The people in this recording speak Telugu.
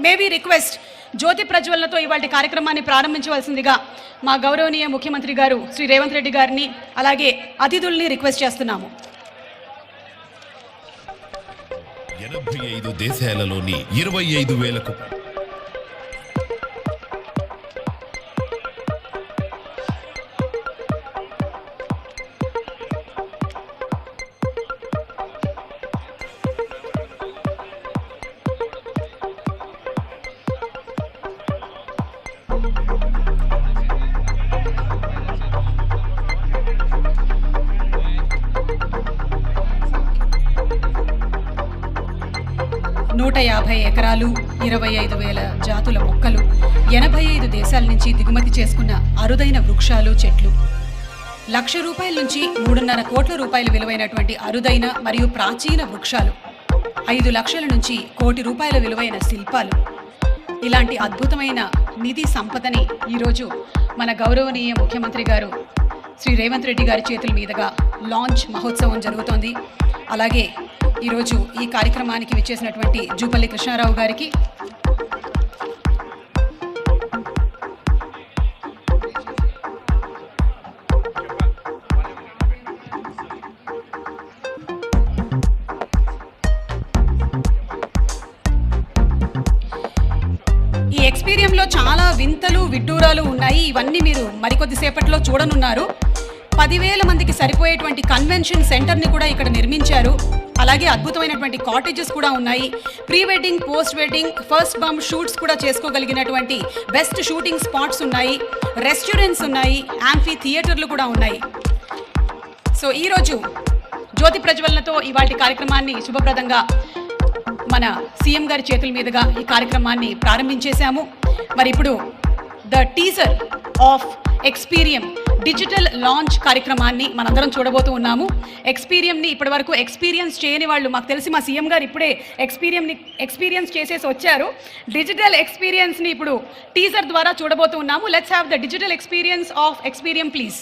మేబీ రిక్వెస్ట్ జ్యోతి ప్రజ్వలనతో ఇవాళ కార్యక్రమాన్ని ప్రారంభించవలసిందిగా మా గౌరవనీయ ముఖ్యమంత్రి గారు శ్రీ రేవంత్ రెడ్డి గారిని అలాగే అతిథుల్ని రిక్వెస్ట్ చేస్తున్నాము. 85 దేశాలలోని 25,000కు నూట 50 ఎకరాలు 25,000 జాతుల మొక్కలు 85 దేశాల నుంచి దిగుమతి చేసుకున్న అరుదైన వృక్షాలు చెట్లు, ₹1,00,000 నుంచి 3.5 కోట్ల రూపాయల విలువైనటువంటి అరుదైన మరియు ప్రాచీన వృక్షాలు, 5 లక్షల నుంచి ₹1 కోటి విలువైన శిల్పాలు, ఇలాంటి అద్భుతమైన నిధి సంపదని ఈరోజు మన గౌరవనీయ ముఖ్యమంత్రి గారు శ్రీ రేవంత్ రెడ్డి గారి చేతుల మీదుగా లాంచ్ మహోత్సవం జరుగుతోంది. అలాగే ఈరోజు ఈ కార్యక్రమానికి విచ్చేసినటువంటి జూపల్లి కృష్ణారావు గారికి, ఈ ఎక్స్పీరియంలో చాలా వింతలు విడ్డూరాలు ఉన్నాయి. ఇవన్నీ మీరు మరికొద్దిసేపట్లో చూడనున్నారు. 10,000 మందికి సరిపోయేటువంటి కన్వెన్షన్ సెంటర్ని కూడా ఇక్కడ నిర్మించారు. అలాగే అద్భుతమైనటువంటి కాటేజెస్ కూడా ఉన్నాయి. Pre wedding, post wedding, first bump shoots కూడా చేసుకోగలిగినటువంటి బెస్ట్ షూటింగ్ స్పాట్స్ ఉన్నాయి. రెస్టారెంట్స్ ఉన్నాయి. యాంఫీ థియేటర్లు కూడా ఉన్నాయి. సో ఈరోజు జ్యోతి ప్రజ్వలనతో ఇవాళ కార్యక్రమాన్ని శుభప్రదంగా మన సీఎం గారి చేతుల మీదుగా ఈ కార్యక్రమాన్ని ప్రారంభించేశాము. మరి ఇప్పుడు the teaser of Experium digital launch కార్యక్రమాన్ని మనందరం చూడబోతూ ఉన్నాము. ఎక్స్పీరియంని ఇప్పటివరకు ఎక్స్పీరియన్స్ చేయని వాళ్ళు, మాకు తెలిసి మా సీఎం గారు ఇప్పుడే ఎక్స్పీరియన్స్ చేసేసి వచ్చారు. డిజిటల్ ఎక్స్పీరియన్స్ని ఇప్పుడు టీజర్ ద్వారా చూడబోతూ ఉన్నాము. Let's have the digital experience of Experium please.